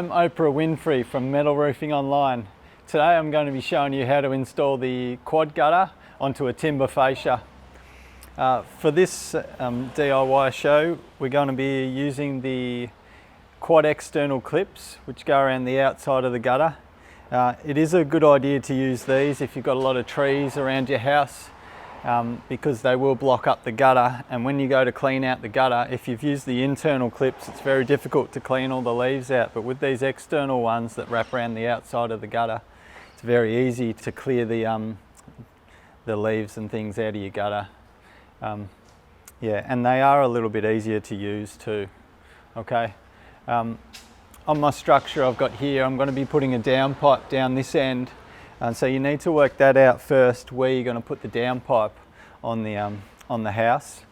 I'm Oprah Winfrey from Metal Roofing Online. Today I'm going to be showing you how to install the quad gutter onto a timber fascia. For this DIY show, we're going to be using the quad external clips which go around the outside of the gutter. It is a good idea to use these if you've got a lot of trees around your house, because they will block up the gutter, and when you go to clean out the gutter, if you've used the internal clips, it's very difficult to clean all the leaves out, but with these external ones that wrap around the outside of the gutter, it's very easy to clear the leaves and things out of your gutter. Yeah, and they are a little bit easier to use too. Okay, on my structure I've got here, I'm going to be putting a downpipe down this end. And so you need to work that out first, where you're going to put the downpipe on the house.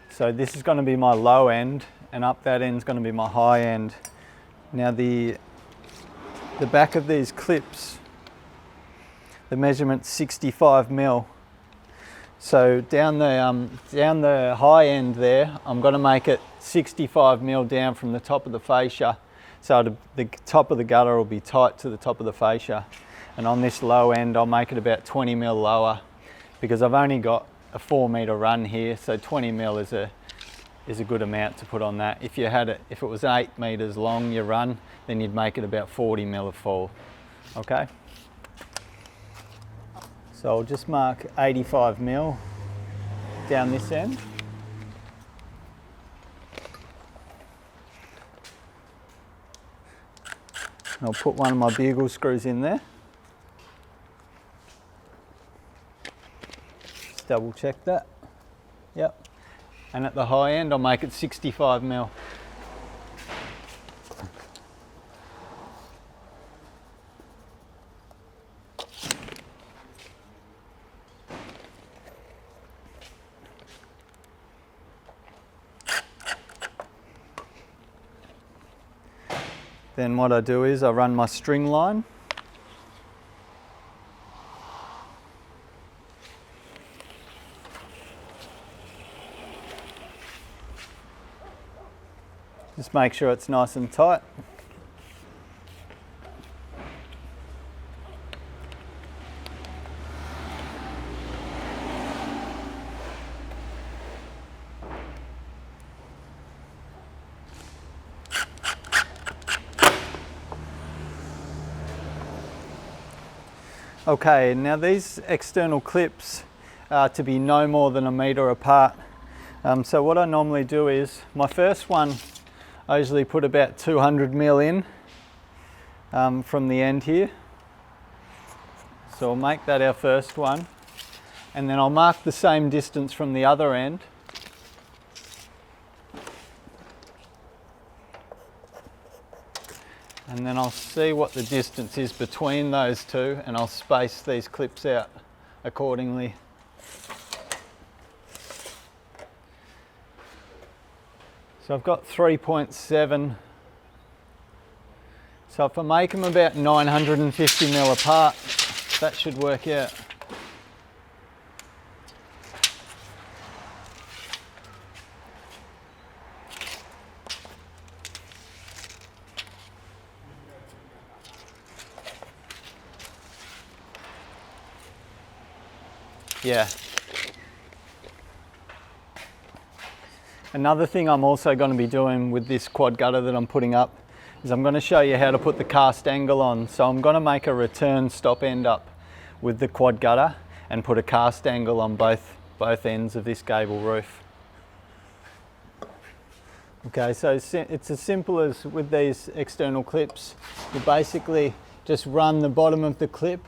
So this is going to be my low end, and up that end is going to be my high end. Now the back of these clips, the measurement's 65 mil. So down the high end there, I'm going to make it 65 mil down from the top of the fascia. So the top of the gutter will be tight to the top of the fascia. And on this low end, I'll make it about 20 mil lower, because I've only got a 4 meter run here, so 20 mil is a good amount to put on that. If it was 8 meters long, your run, then you'd make it about 40 mil of fall. Okay. So I'll just mark 85 mil down this end. I'll put one of my bugle screws in there. Double check that. Yep. And at the high end, I'll make it 65 mil. Then what I do is I run my string line. Just make sure it's nice and tight. Okay, now these external clips are to be no more than 1 meter apart. So what I normally do is, my first one, I usually put about 200 mil in from the end here. So I'll make that our first one, and then I'll mark the same distance from the other end. And then I'll see what the distance is between those two, and I'll space these clips out accordingly. So I've got 3.7. So if I make them about 950 mil apart, that should work out. Yeah. Another thing I'm also going to be doing with this quad gutter that I'm putting up is I'm going to show you how to put the cast angle on. So I'm going to make a return stop end up with the quad gutter and put a cast angle on both ends of this gable roof. Okay, so it's as simple as with these external clips. You basically just run the bottom of the clip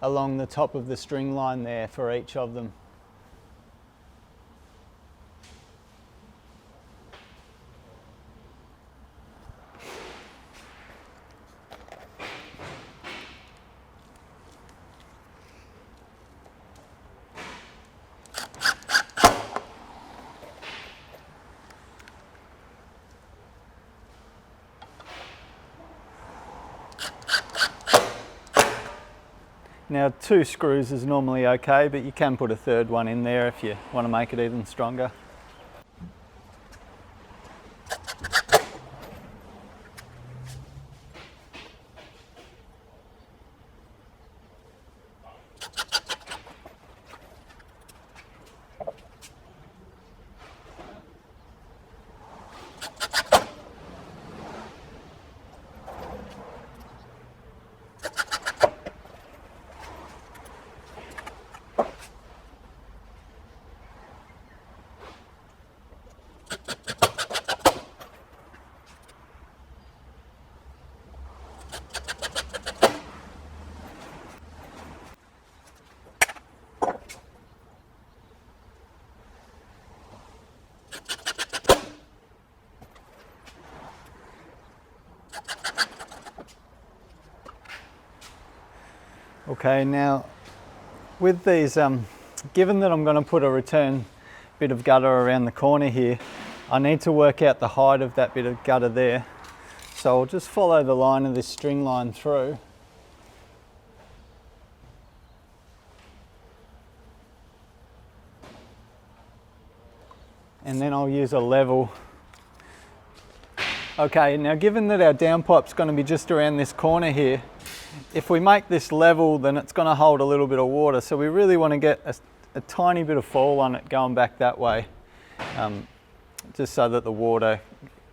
along the top of the string line there for each of them. Now 2 screws is normally okay, but you can put a 3rd one in there if you want to make it even stronger. Okay, now with these, given that I'm going to put a return bit of gutter around the corner here, I need to work out the height of that bit of gutter there. So I'll just follow the line of this string line through. And then I'll use a level. Okay, now given that our downpipe's going to be just around this corner here, if we make this level, then it's going to hold a little bit of water. So we really want to get a tiny bit of fall on it going back that way, just so that the water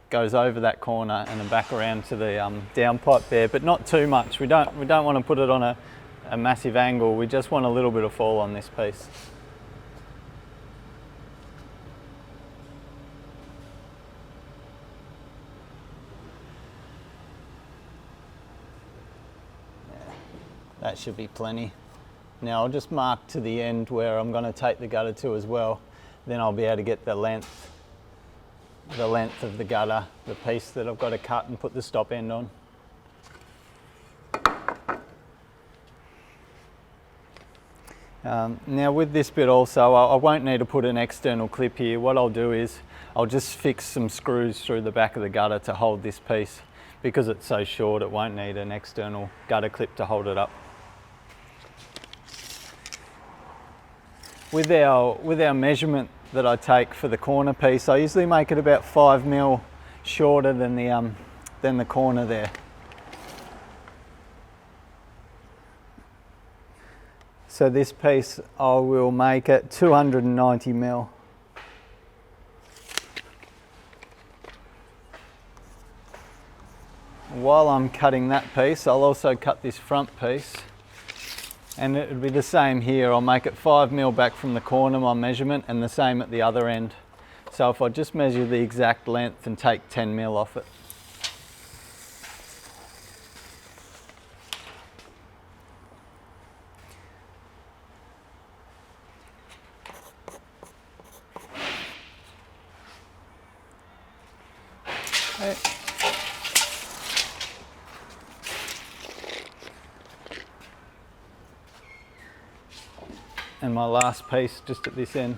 goes over that corner and then back around to the downpipe there, but not too much. We don't want to put it on a massive angle. We just want a little bit of fall on this piece. That should be plenty. Now I'll just mark to the end where I'm going to take the gutter to as well. Then I'll be able to get the length of the gutter, the piece that I've got to cut and put the stop end on. Now with this bit also, I won't need to put an external clip here. What I'll do is I'll just fix some screws through the back of the gutter to hold this piece. Because it's so short, it won't need an external gutter clip to hold it up. With our measurement that I take for the corner piece, I usually make it about 5 mil shorter than the corner there. So this piece I will make at 290 mil. While I'm cutting that piece, I'll also cut this front piece. And it would be the same here. I'll make it 5 mil back from the corner, my measurement, and the same at the other end. So if I just measure the exact length and take 10 mil off it. Okay. And my last piece just at this end.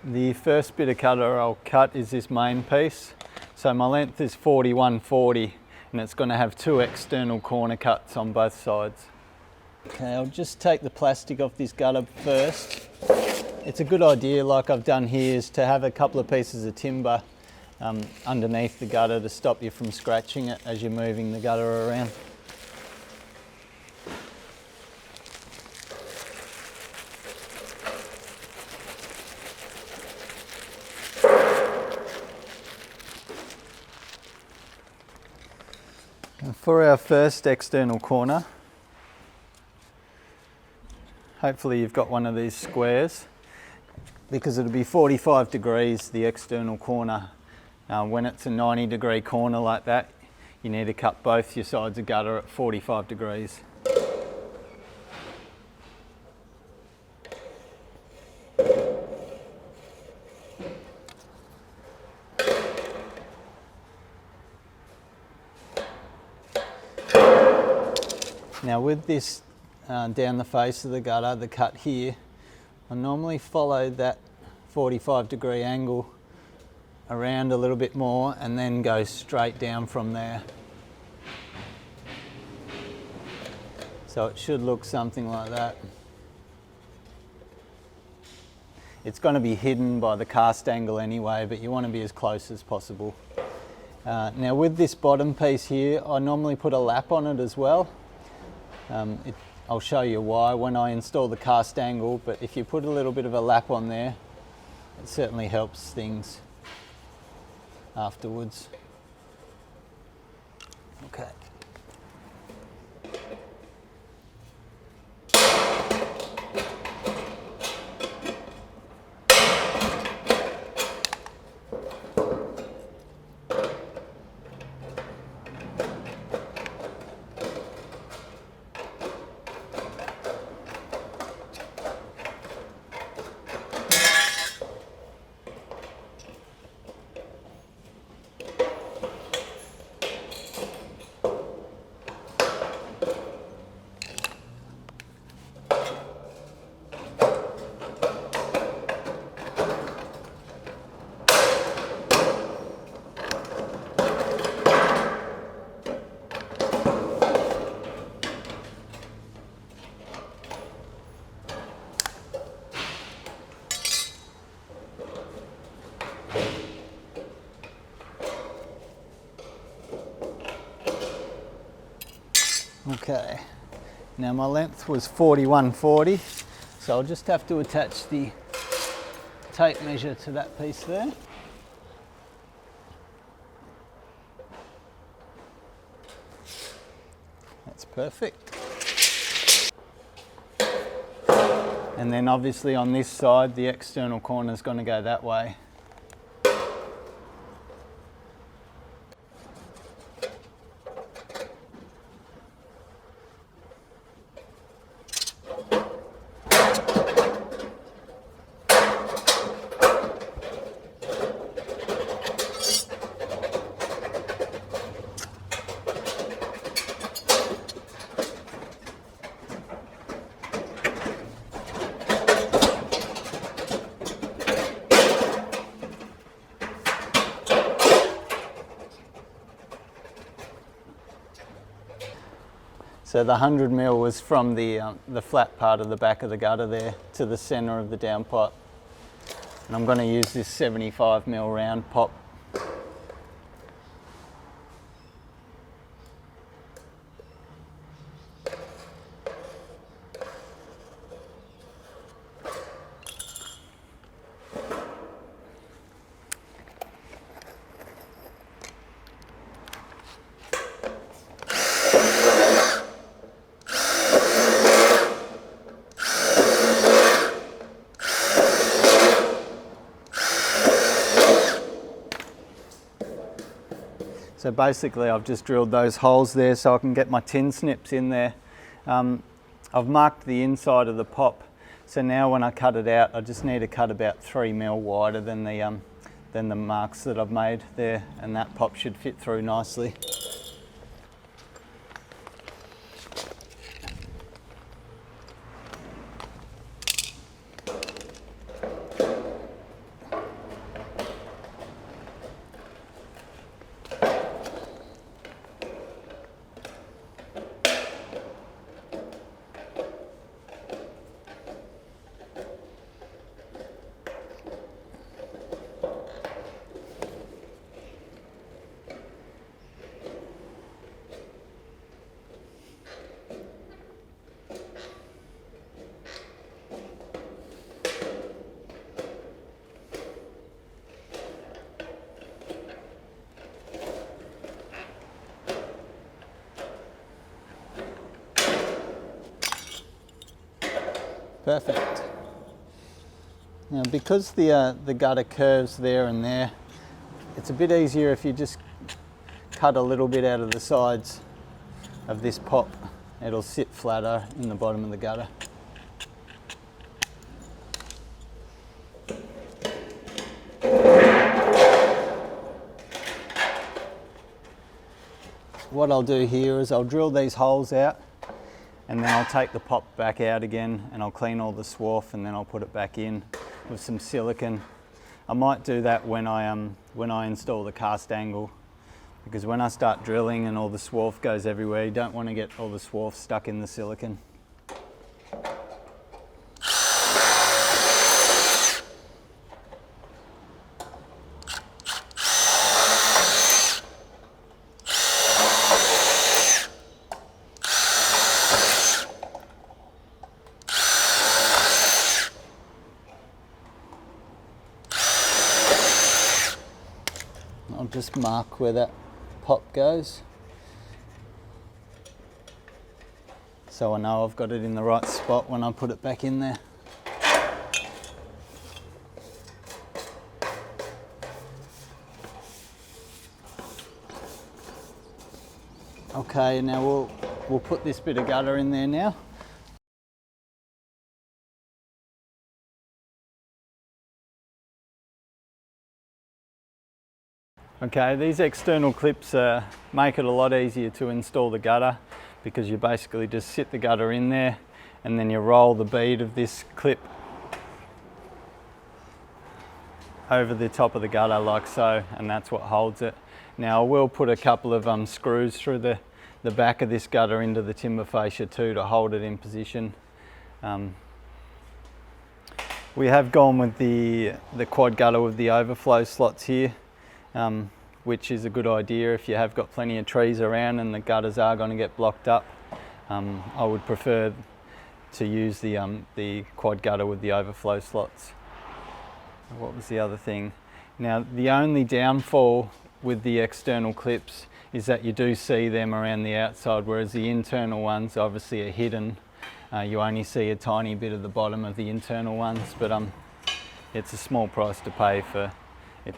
The first bit of gutter I'll cut is this main piece. So my length is 4140 and it's going to have 2 external corner cuts on both sides. Okay, I'll just take the plastic off this gutter first. It's a good idea, like I've done here, is to have a couple of pieces of timber underneath the gutter to stop you from scratching it as you're moving the gutter around. For our first external corner, hopefully you've got one of these squares, because it'll be 45 degrees the external corner. When it's a 90-degree corner like that, you need to cut both your sides of gutter at 45 degrees. Now with this down the face of the gutter, the cut here, I normally follow that 45-degree angle around a little bit more and then go straight down from there. So it should look something like that. It's going to be hidden by the cast angle anyway, but you want to be as close as possible. Now with this bottom piece here, I normally put a lap on it as well. I'll show you why when I install the cast angle, but if you put a little bit of a lap on there, it certainly helps things afterwards. Okay. Okay, now my length was 41.40, so I'll just have to attach the tape measure to that piece there. That's perfect. And then obviously on this side, the external corner is going to go that way. So the 100mm was from the flat part of the back of the gutter there to the centre of the downpipe. And I'm going to use this 75mm round pop. So basically I've just drilled those holes there so I can get my tin snips in there. I've marked the inside of the pop, so now when I cut it out I just need to cut about 3mm wider than the marks that I've made there, and that pop should fit through nicely. Perfect. Now because the gutter curves there and there, it's a bit easier if you just cut a little bit out of the sides of this pop. It'll sit flatter in the bottom of the gutter. What I'll do here is I'll drill these holes out, and then I'll take the pop back out again and I'll clean all the swarf, and then I'll put it back in with some silicone. I might do that when I install the cast angle, because when I start drilling and all the swarf goes everywhere, you don't want to get all the swarf stuck in the silicone. I'll just mark where that pop goes, so I know I've got it in the right spot when I put it back in there. Okay, now we'll put this bit of gutter in there now. Okay, these external clips make it a lot easier to install the gutter, because you basically just sit the gutter in there and then you roll the bead of this clip over the top of the gutter like so, and that's what holds it. Now I will put a couple of screws through the back of this gutter into the timber fascia too to hold it in position. We have gone with the quad gutter with the overflow slots here, which is a good idea if you have got plenty of trees around and the gutters are going to get blocked up. I would prefer to use the quad gutter with the overflow slots. What was the other thing? Now, the only downfall with the external clips is that you do see them around the outside, whereas the internal ones obviously are hidden. You only see a tiny bit of the bottom of the internal ones, but it's a small price to pay for it.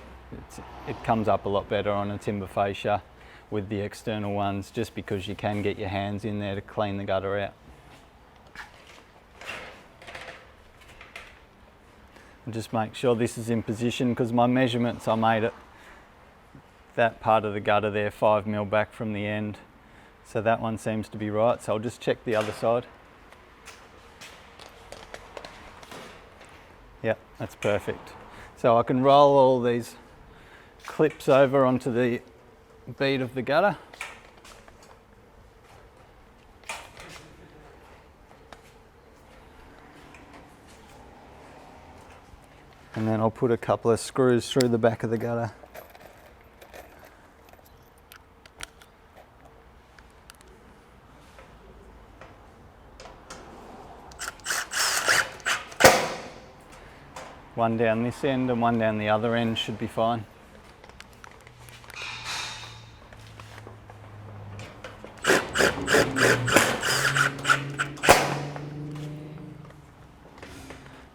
It comes up a lot better on a timber fascia with the external ones, just because you can get your hands in there to clean the gutter out. And just make sure this is in position, because my measurements, I made it that part of the gutter there 5 mil back from the end, so that one seems to be right. So I'll just check the other side. Yep, that's perfect. So I can roll all these clips over onto the bead of the gutter. And then I'll put a couple of screws through the back of the gutter. One down this end and one down the other end should be fine.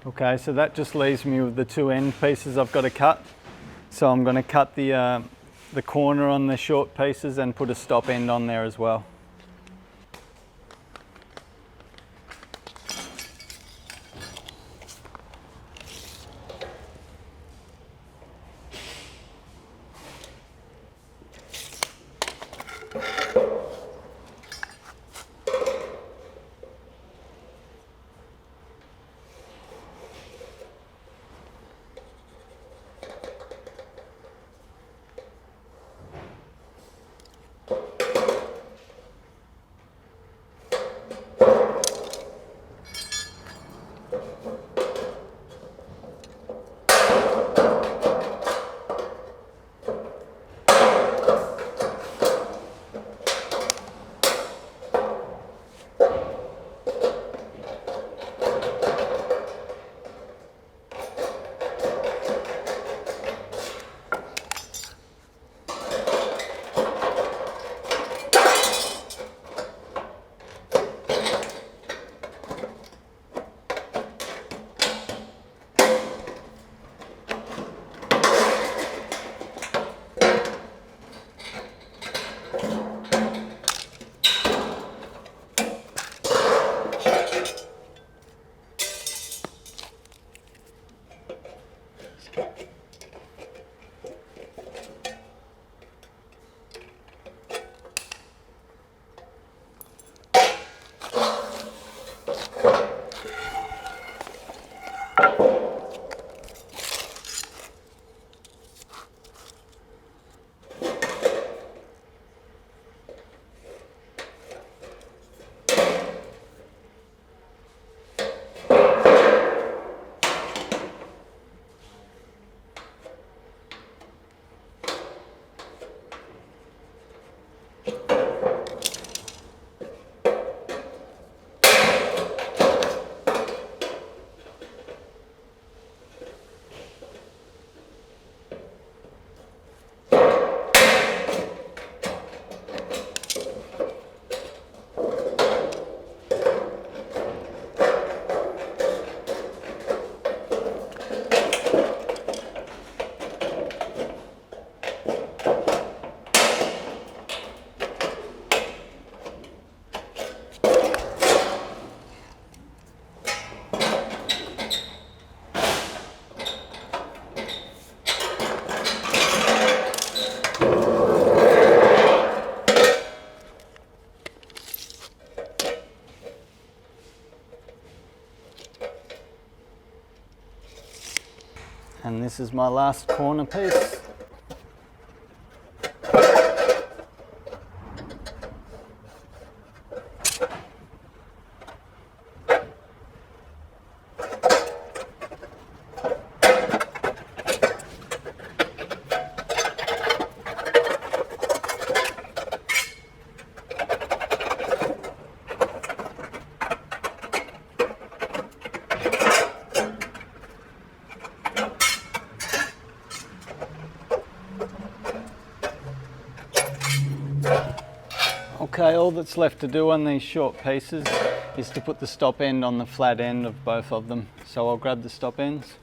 Okay, so that just leaves me with the 2 end pieces I've got to cut. So I'm going to cut the corner on the short pieces and put a stop end on there as well. And this is my last corner piece. Okay, all that's left to do on these short pieces is to put the stop end on the flat end of both of them. So I'll grab the stop ends.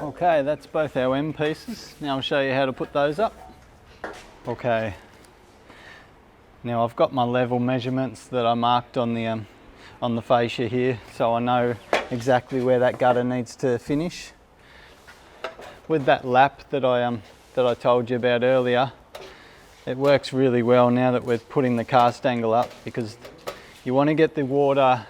Okay, that's both our end pieces. Now I'll show you how to put those up. Okay, now I've got my level measurements that I marked on the fascia here, so I know exactly where that gutter needs to finish. With that lap that I told you about earlier, it works really well now that we're putting the cast angle up, because you want to get the water,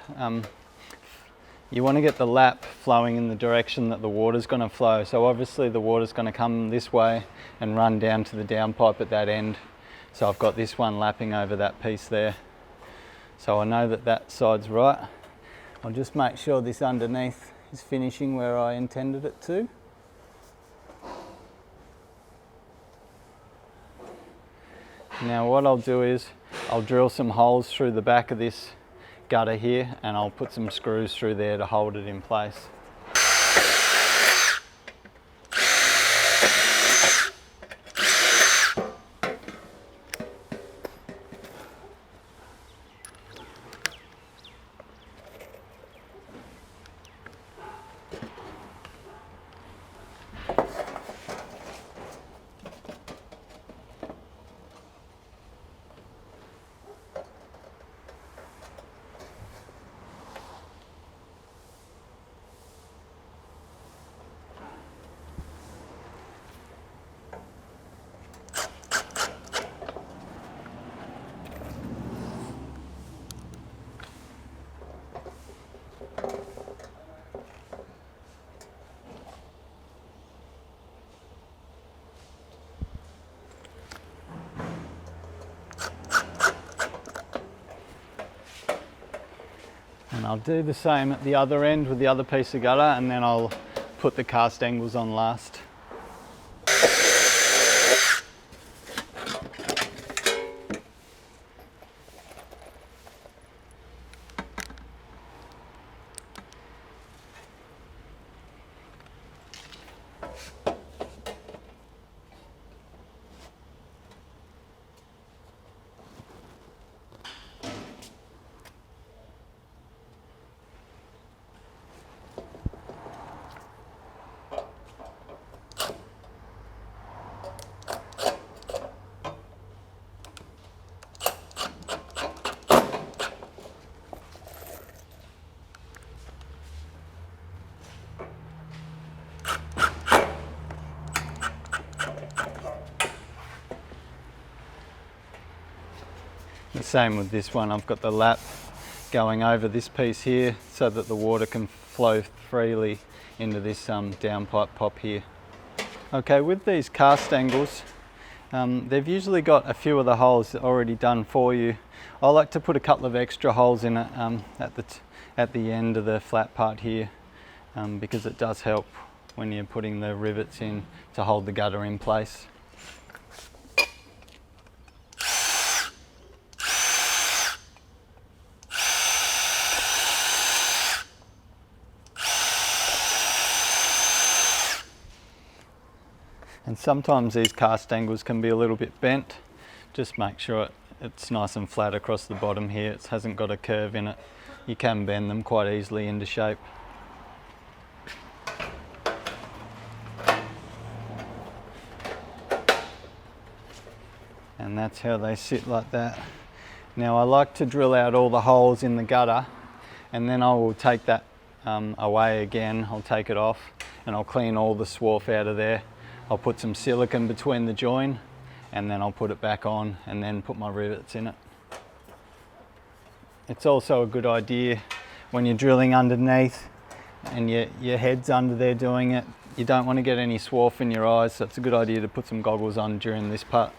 you want to get the lap flowing in the direction that the water's going to flow. So obviously the water's going to come this way and run down to the downpipe at that end. So I've got this one lapping over that piece there. So I know that that side's right. I'll just make sure this underneath is finishing where I intended it to. Now what I'll do is I'll drill some holes through the back of this gutter here, and I'll put some screws through there to hold it in place. And I'll do the same at the other end with the other piece of gutter, and then I'll put the cast angles on last. The same with this one. I've got the lap going over this piece here so that the water can flow freely into this downpipe pop here. Okay, with these cast angles, they've usually got a few of the holes already done for you. I like to put a couple of extra holes in it at the end of the flat part here, because it does help when you're putting the rivets in to hold the gutter in place. And sometimes these cast angles can be a little bit bent. Just make sure it's nice and flat across the bottom here. It hasn't got a curve in it. You can bend them quite easily into shape. And that's how they sit like that. Now I like to drill out all the holes in the gutter, and then I will take that away again. I'll take it off and I'll clean all the swarf out of there. I'll put some silicone between the join, and then I'll put it back on and then put my rivets in it. It's also a good idea when you're drilling underneath and your head's under there doing it, you don't want to get any swarf in your eyes, so it's a good idea to put some goggles on during this part.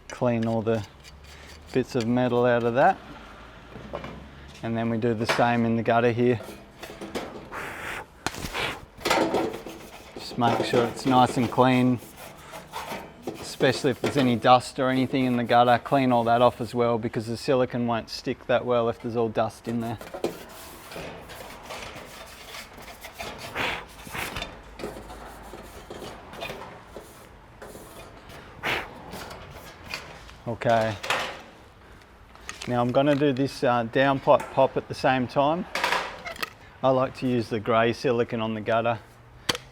Clean all the bits of metal out of that, and then we do the same in the gutter here. Just make sure it's nice and clean, especially if there's any dust or anything in the gutter. Clean all that off as well, because the silicone won't stick that well if there's all dust in there. Okay, now I'm going to do this downpipe pop at the same time. I like to use the grey silicone on the gutter.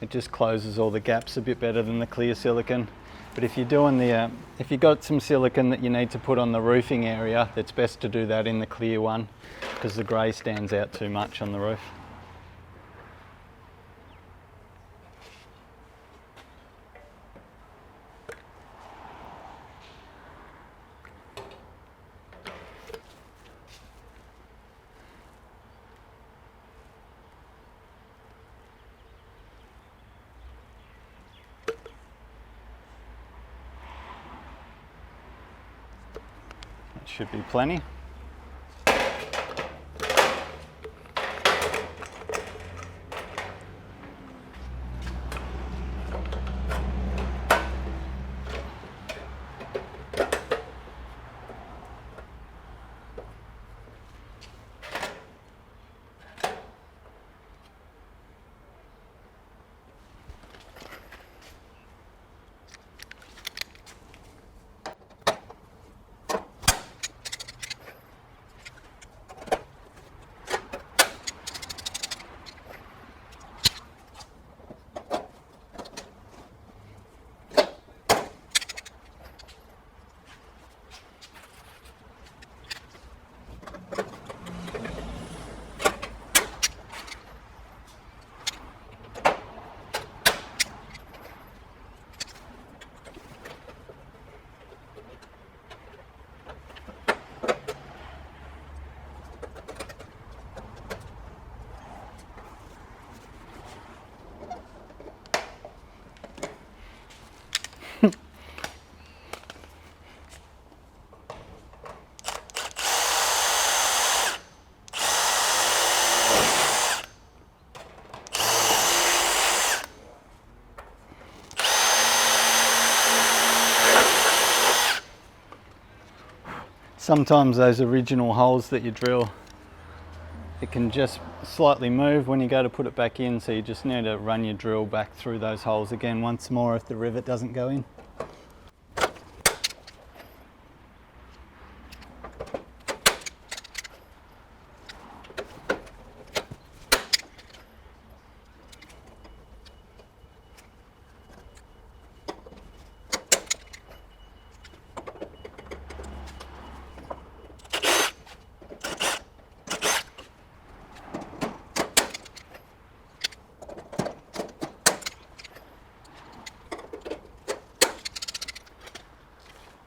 It just closes all the gaps a bit better than the clear silicone. But if you're doing if you've got some silicone that you need to put on the roofing area, it's best to do that in the clear one, because the grey stands out too much on the roof. Should be plenty. Sometimes those original holes that you drill, it can just slightly move when you go to put it back in, so you just need to run your drill back through those holes again once more if the rivet doesn't go in.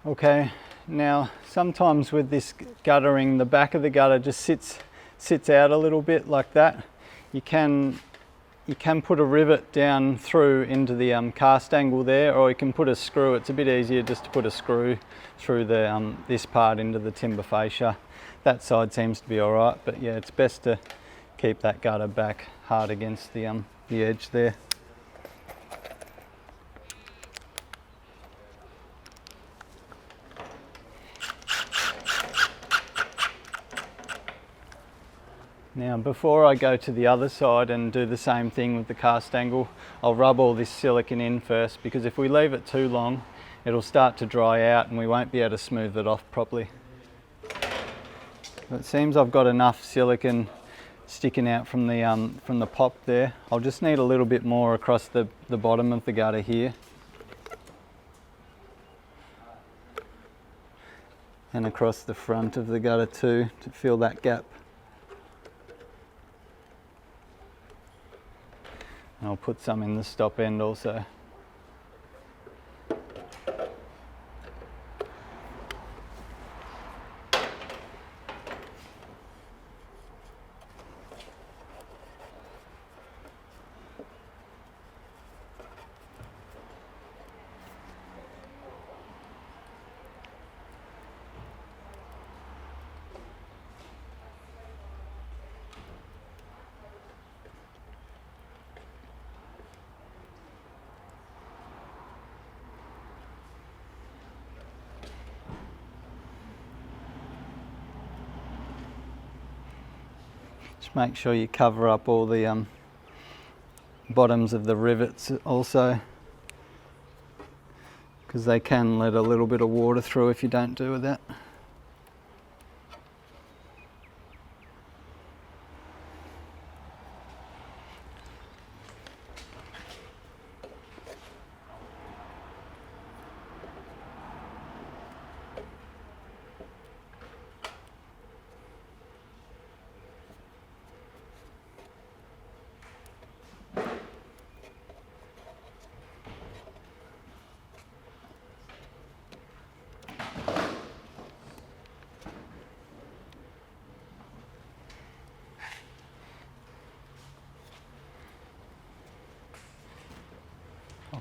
Okay, now sometimes with this guttering, the back of the gutter just sits out a little bit like that. You can put a rivet down through into the cast angle there, or you can put a screw. It's a bit easier just to put a screw through the this part into the timber fascia. That side seems to be all right, but yeah, it's best to keep that gutter back hard against the edge there. Now before I go to the other side and do the same thing with the cast angle, I'll rub all this silicone in first, because if we leave it too long, it'll start to dry out and we won't be able to smooth it off properly. It seems I've got enough silicone sticking out from the pop there. I'll just need a little bit more across the bottom of the gutter here. And across the front of the gutter too, to fill that gap. And I'll put some in the stop end also. Just make sure you cover up all the bottoms of the rivets also, because they can let a little bit of water through if you don't do that.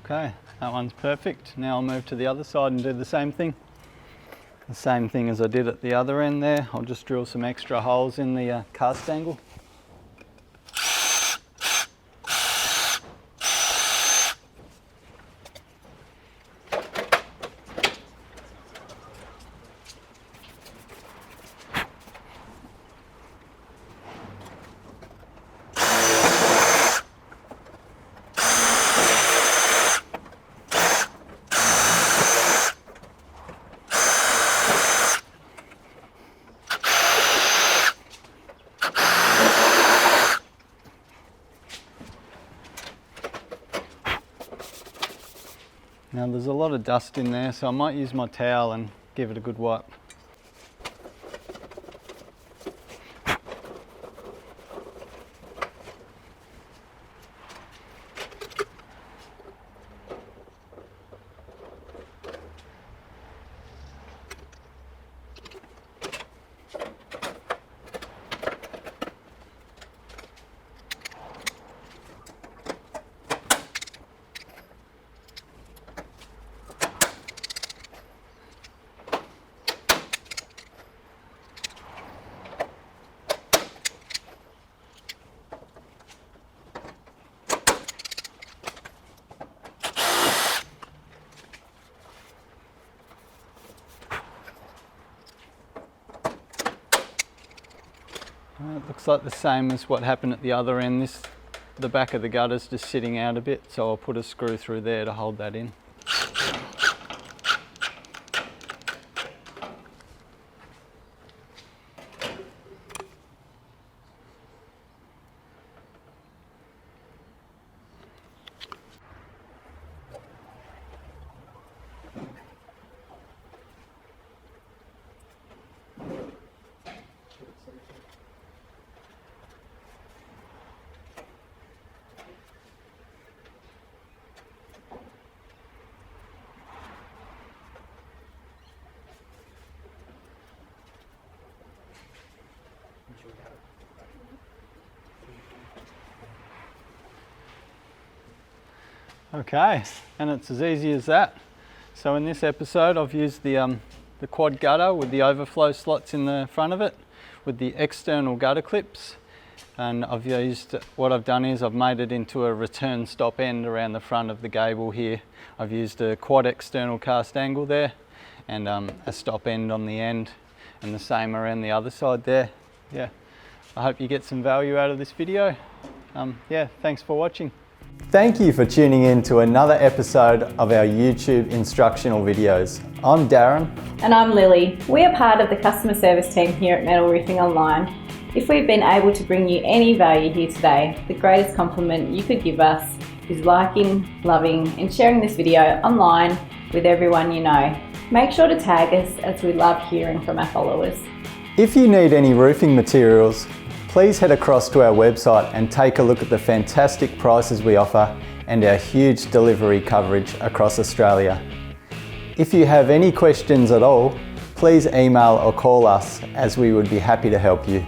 Okay, that one's perfect. Now I'll move to the other side and do the same thing. The same thing as I did at the other end there. I'll just drill some extra holes in the cast angle. Now there's a lot of dust in there, so I might use my towel and give it a good wipe. It looks like the same as what happened at the other end. The back of the gutter's just sitting out a bit, so I'll put a screw through there to hold that in. Okay, and it's as easy as that. So in this episode I've used the quad gutter with the overflow slots in the front of it with the external gutter clips, and what I've done is I've made it into a return stop end around the front of the gable here. I've used a quad external cast angle there and a stop end on the end, and the same around the other side there. Yeah, I hope you get some value out of this video. Yeah, thanks for watching. Thank you for tuning in to another episode of our YouTube instructional videos. I'm Darren. And I'm Lily. We are part of the customer service team here at Metal Roofing Online. If we've been able to bring you any value here today, the greatest compliment you could give us is liking, loving and sharing this video online with everyone you know. Make sure to tag us, as we love hearing from our followers. If you need any roofing materials, please head across to our website and take a look at the fantastic prices we offer and our huge delivery coverage across Australia. If you have any questions at all, please email or call us, as we would be happy to help you.